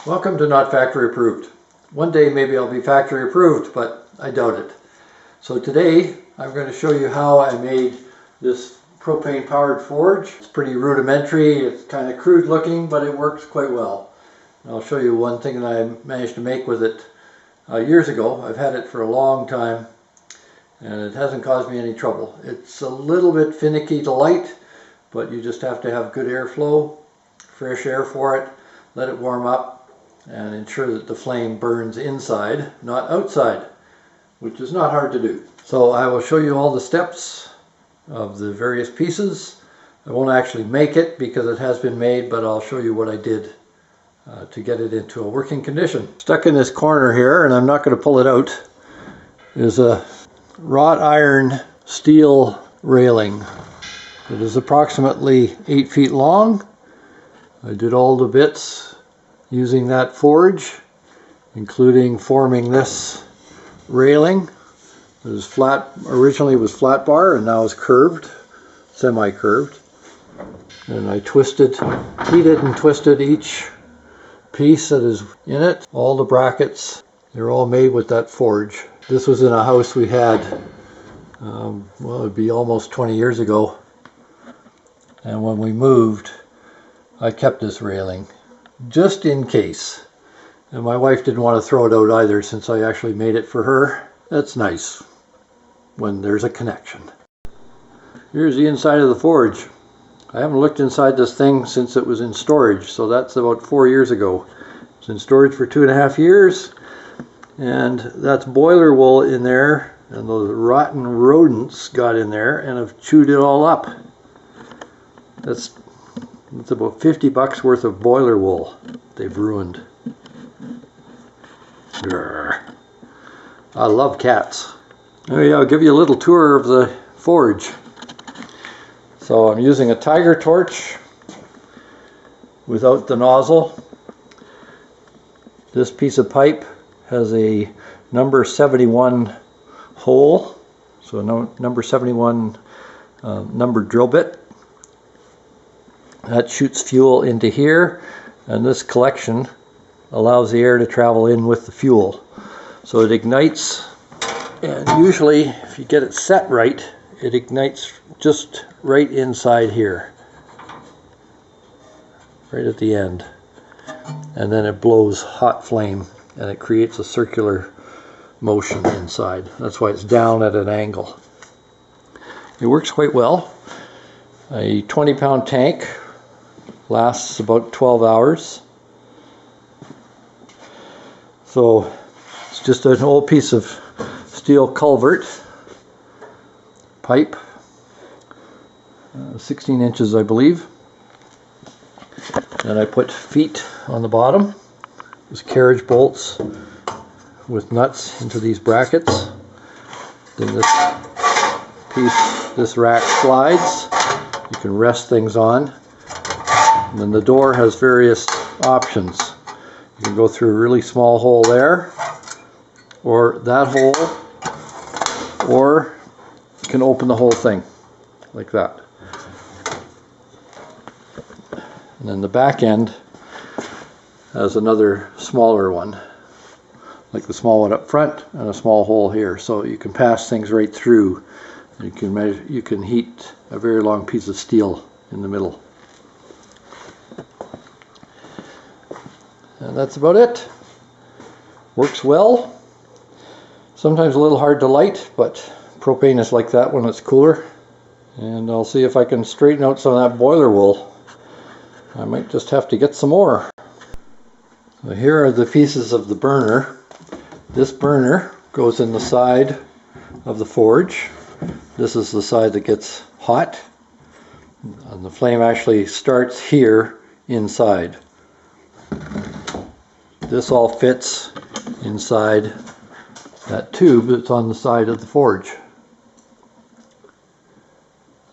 Welcome to Not Factory Approved. One day maybe I'll be factory approved, but I doubt it. So today I'm going to show you how I made this propane powered forge. It's pretty rudimentary, it's kind of crude looking, but it works quite well. And I'll show you one thing that I managed to make with it years ago. I've had it for a long time and it hasn't caused me any trouble. It's a little bit finicky to light, but you just have to have good airflow, fresh air for it, let it warm up, and ensure that the flame burns inside, not outside, which is not hard to do. So I will show you all the steps of the various pieces. I won't actually make it because it has been made, but I'll show you what I did to get it into a working condition. Stuck in this corner here, and I'm not going to pull it out, is a wrought iron steel railing. It is approximately 8 feet long. I did all the bits using that forge, including forming this railing. It was flat, originally was flat bar and now is curved, semi-curved. And I heated and twisted each piece that is in it. All the brackets, they're all made with that forge. This was in a house we had, well, it'd be almost 20 years ago. And when we moved, I kept this railing just in case. And my wife didn't want to throw it out either, since I actually made it for her. That's nice when there's a connection. Here's the inside of the forge. I haven't looked inside this thing since it was in storage, so that's about 4 years ago. It's in storage for 2.5 years, and that's boiler wool in there, and those rotten rodents got in there and have chewed it all up. It's about 50 bucks worth of boiler wool they've ruined. Grr. I love cats. Oh yeah, I'll give you a little tour of the forge. So I'm using a tiger torch without the nozzle. This piece of pipe has a number 71 hole, so a number 71 number drill bit. That shoots fuel into here, and this collection allows the air to travel in with the fuel. So it ignites, and usually if you get it set right, it ignites just right inside here, right at the end. And then it blows hot flame, and it creates a circular motion inside. That's why it's down at an angle. It works quite well. A 20-pound tank lasts about 12 hours. So it's just an old piece of steel culvert pipe, 16 inches I believe. And I put feet on the bottom. There's carriage bolts with nuts into these brackets. Then this rack slides. You can rest things on. And then the door has various options. You can go through a really small hole there, or that hole, or you can open the whole thing like that. And then the back end has another smaller one, like the small one up front, and a small hole here, so you can pass things right through. You can heat a very long piece of steel in the middle. And that's about it. Works well. Sometimes a little hard to light, but propane is like that when it's cooler. And I'll see if I can straighten out some of that boiler wool. I might just have to get some more. So here are the pieces of the burner. This burner goes in the side of the forge. This is the side that gets hot. And the flame actually starts here inside. This all fits inside that tube that's on the side of the forge.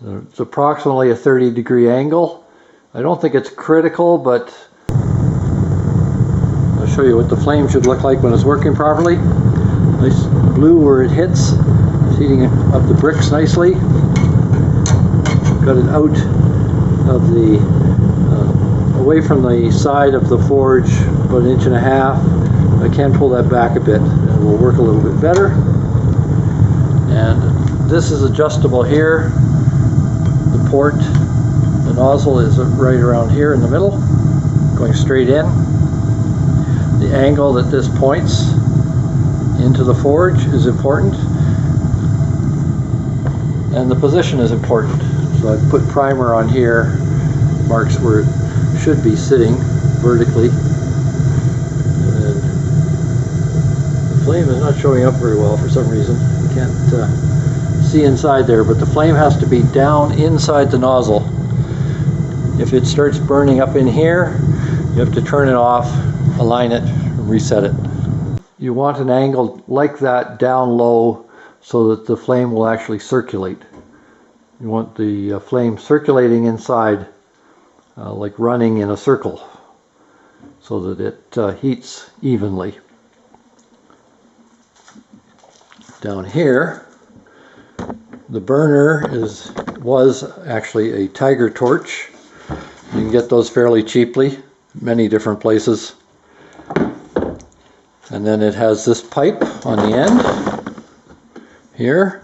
It's approximately a 30-degree angle. I don't think it's critical, but I'll show you what the flame should look like when it's working properly. Nice blue where it hits. It's heating up the bricks nicely. Got it out of the away from the side of the forge about 1.5 inches. I can pull that back a bit and it will work a little bit better. And this is adjustable here. The port, the nozzle is right around here in the middle, going straight in. The angle that this points into the forge is important, and the position is important. So I put primer on here, marks where it should be sitting vertically. And then the flame is not showing up very well for some reason. You can't see inside there, but the flame has to be down inside the nozzle. If it starts burning up in here, you have to turn it off, align it, and reset it. You want an angle like that down low so that the flame will actually circulate. You want the flame circulating inside, like running in a circle, so that it heats evenly. Down here, the burner was actually a tiger torch. You can get those fairly cheaply, many different places. And then it has this pipe on the end here.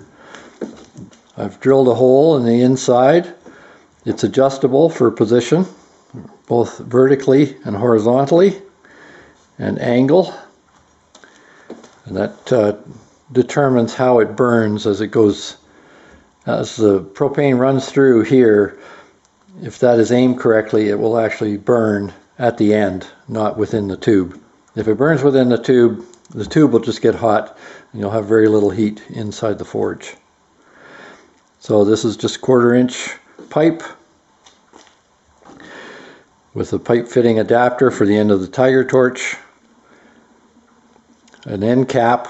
I've drilled a hole in the inside. It's adjustable for position, both vertically and horizontally, and angle. And that determines how it burns as it goes. As the propane runs through here, if that is aimed correctly, it will actually burn at the end, not within the tube. If it burns within the tube will just get hot and you'll have very little heat inside the forge. So this is just 1/4 inch pipe with a pipe fitting adapter for the end of the tiger torch, an end cap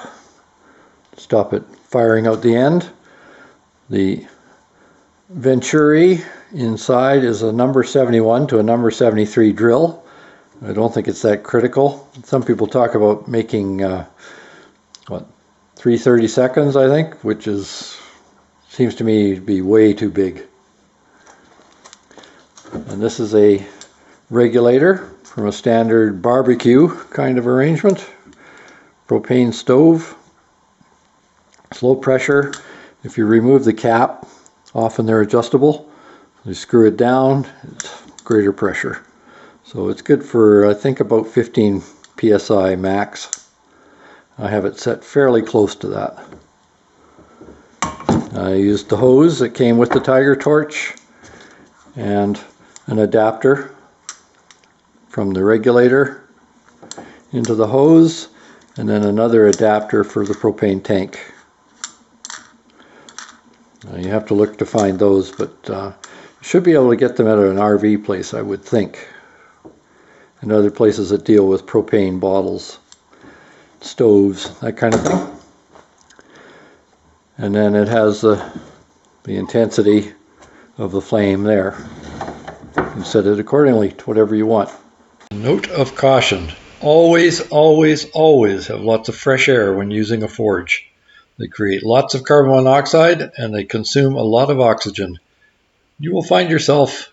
to stop it firing out the end. The venturi inside is a number 71 to a number 73 drill. I don't think it's that critical. Some people talk about making 3/32, I think, which seems to me to be way too big. And this is a regulator from a standard barbecue kind of arrangement. Propane stove, slow pressure. If you remove the cap, often they're adjustable. You screw it down, it's greater pressure. So it's good for, I think, about 15 psi max. I have it set fairly close to that. I used the hose that came with the tiger torch and an adapter from the regulator into the hose, and then another adapter for the propane tank. You have to look to find those, but you should be able to get them at an RV place, I would think, and other places that deal with propane bottles, stoves, that kind of thing. And then it has the intensity of the flame there. You can set it accordingly to whatever you want. Note of caution: always, always, always have lots of fresh air when using a forge. They create lots of carbon monoxide and they consume a lot of oxygen. You will find yourself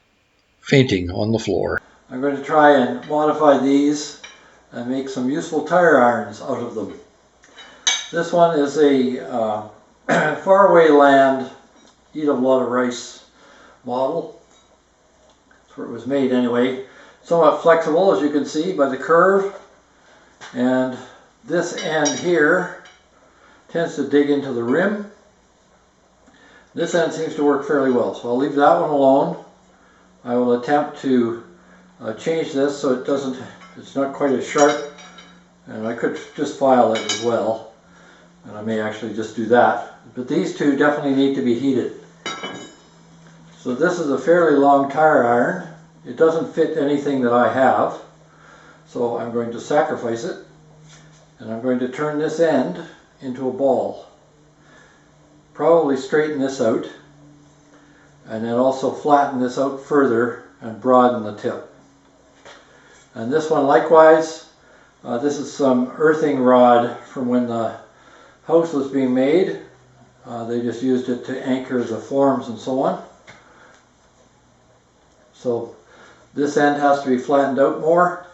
fainting on the floor. I'm going to try and modify these and make some useful tire irons out of them. This one is a faraway land, eat a lot of rice model. That's where it was made anyway. Somewhat flexible, as you can see by the curve, and this end here tends to dig into the rim. This end seems to work fairly well, so I'll leave that one alone. I will attempt to change this so it's not quite as sharp, and I could just file it as well, and I may actually just do that. But these two definitely need to be heated. So this is a fairly long tire iron. It doesn't fit anything that I have, so I'm going to sacrifice it, and I'm going to turn this end into a ball. Probably straighten this out, and then also flatten this out further and broaden the tip. And this one likewise, this is some earthing rod from when the house was being made. They just used it to anchor the forms and so on. So this end has to be flattened out more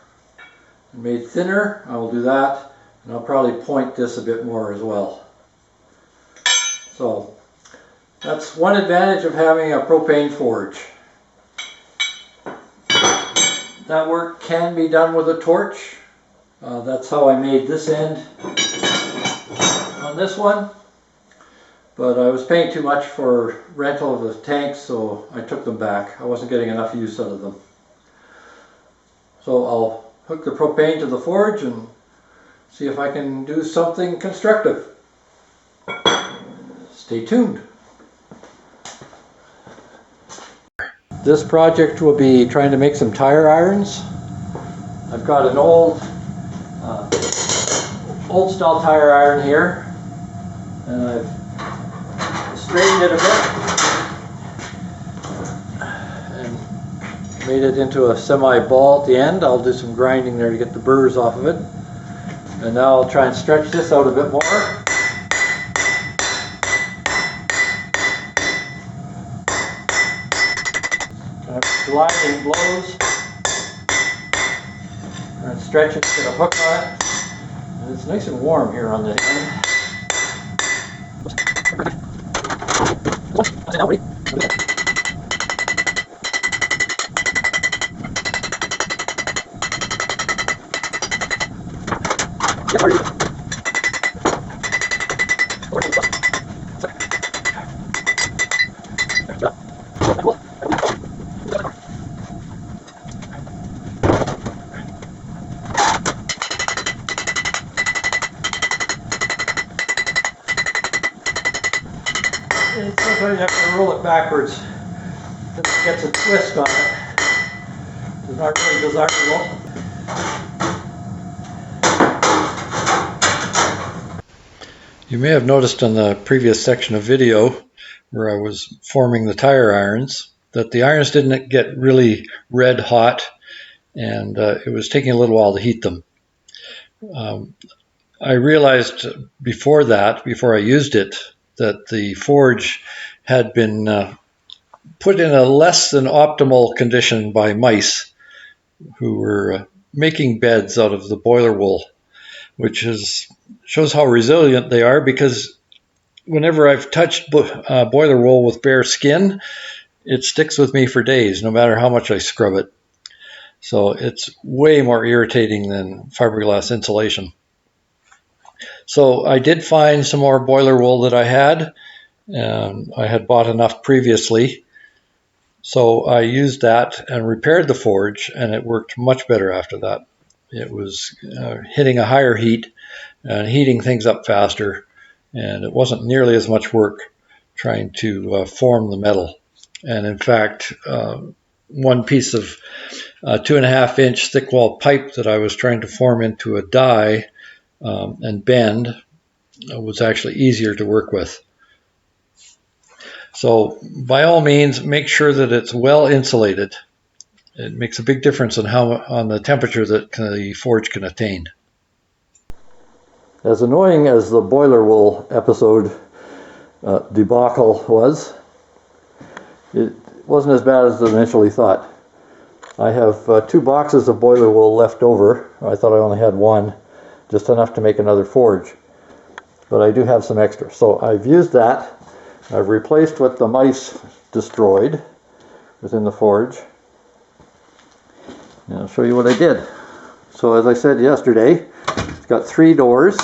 and made thinner. I will do that, and I'll probably point this a bit more as well. So that's one advantage of having a propane forge. That work can be done with a torch. That's how I made this end on this one. But I was paying too much for rental of the tanks, so I took them back. I wasn't getting enough use out of them. So I'll hook the propane to the forge and see if I can do something constructive. Stay tuned. This project will be trying to make some tire irons. I've got an old style tire iron here, and I've straightened it a bit and made it into a semi-ball at the end. I'll do some grinding there to get the burrs off of it, and now I'll try and stretch this out a bit more. Gliding blows, and stretch it to get a hook on it, and it's nice and warm here on the end. Sometimes you have to roll it backwards because it gets a twist on it. It's not really desirable. You may have noticed in the previous section of video where I was forming the tire irons that the irons didn't get really red hot, and it was taking a little while to heat them. I realized before I used it, that the forge had been put in a less than optimal condition by mice who were making beds out of the boiler wool, which shows how resilient they are, because whenever I've touched boiler wool with bare skin, it sticks with me for days, no matter how much I scrub it. So it's way more irritating than fiberglass insulation. So I did find some more boiler wool that I had. I had bought enough previously. So I used that and repaired the forge, and it worked much better after that. It was hitting a higher heat and heating things up faster, and it wasn't nearly as much work trying to form the metal. And in fact, one piece of 2.5 inch thick wall pipe that I was trying to form into a die and bend was actually easier to work with. So by all means, make sure that it's well insulated. It makes a big difference on the temperature that the forge can attain. As annoying as the boiler wool episode debacle was, it wasn't as bad as I initially thought. I have 2 boxes of boiler wool left over. I thought I only had 1, just enough to make another forge. But I do have some extra. So I've used that. I've replaced what the mice destroyed within the forge. And I'll show you what I did. So as I said yesterday, it's got 3 doors.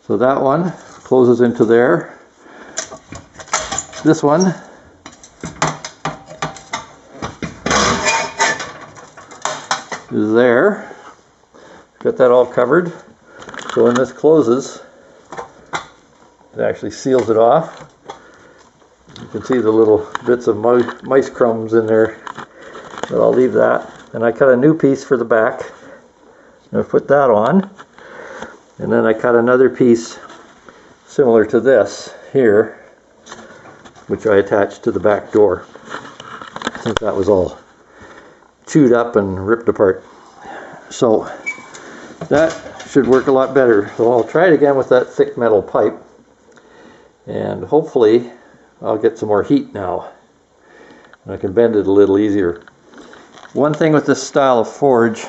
So that one closes into there. This one is there. Got that all covered. So when this closes, it actually seals it off. You can see the little bits of mice crumbs in there, but I'll leave that. And I cut a new piece for the back. And I put that on. And then I cut another piece similar to this here, which I attached to the back door, since that was all chewed up and ripped apart. So that should work a lot better. So I'll try it again with that thick metal pipe, and hopefully I'll get some more heat now. I can bend it a little easier. One thing with this style of forge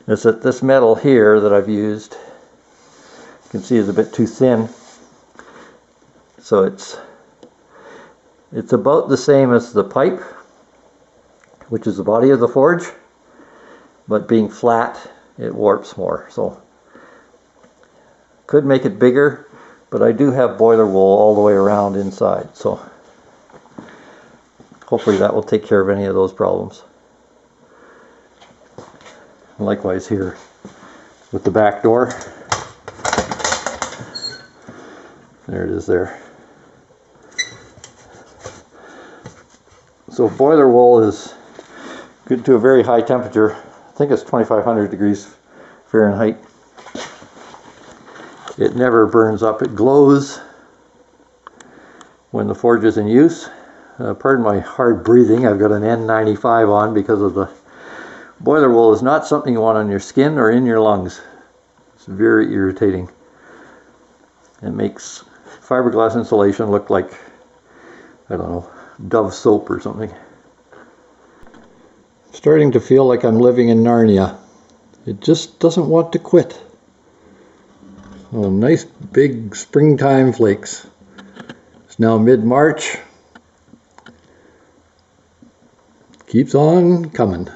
is that this metal here that I've used, you can see is a bit too thin. So it's about the same as the pipe, which is the body of the forge, but being flat, it warps more. So could make it bigger, but I do have boiler wool all the way around inside, so hopefully that will take care of any of those problems. Likewise here with the back door. There it is there. So boiler wool is good to a very high temperature. I think it's 2500 degrees Fahrenheit. It never burns up. It glows when the forge is in use. Pardon my hard breathing. I've got an N95 on because of the boiler wool is not something you want on your skin or in your lungs. It's very irritating. It makes fiberglass insulation look like, I don't know, Dove soap or something. Starting to feel like I'm living in Narnia. It just doesn't want to quit. Oh, nice big springtime flakes. It's now mid-March. Keeps on coming.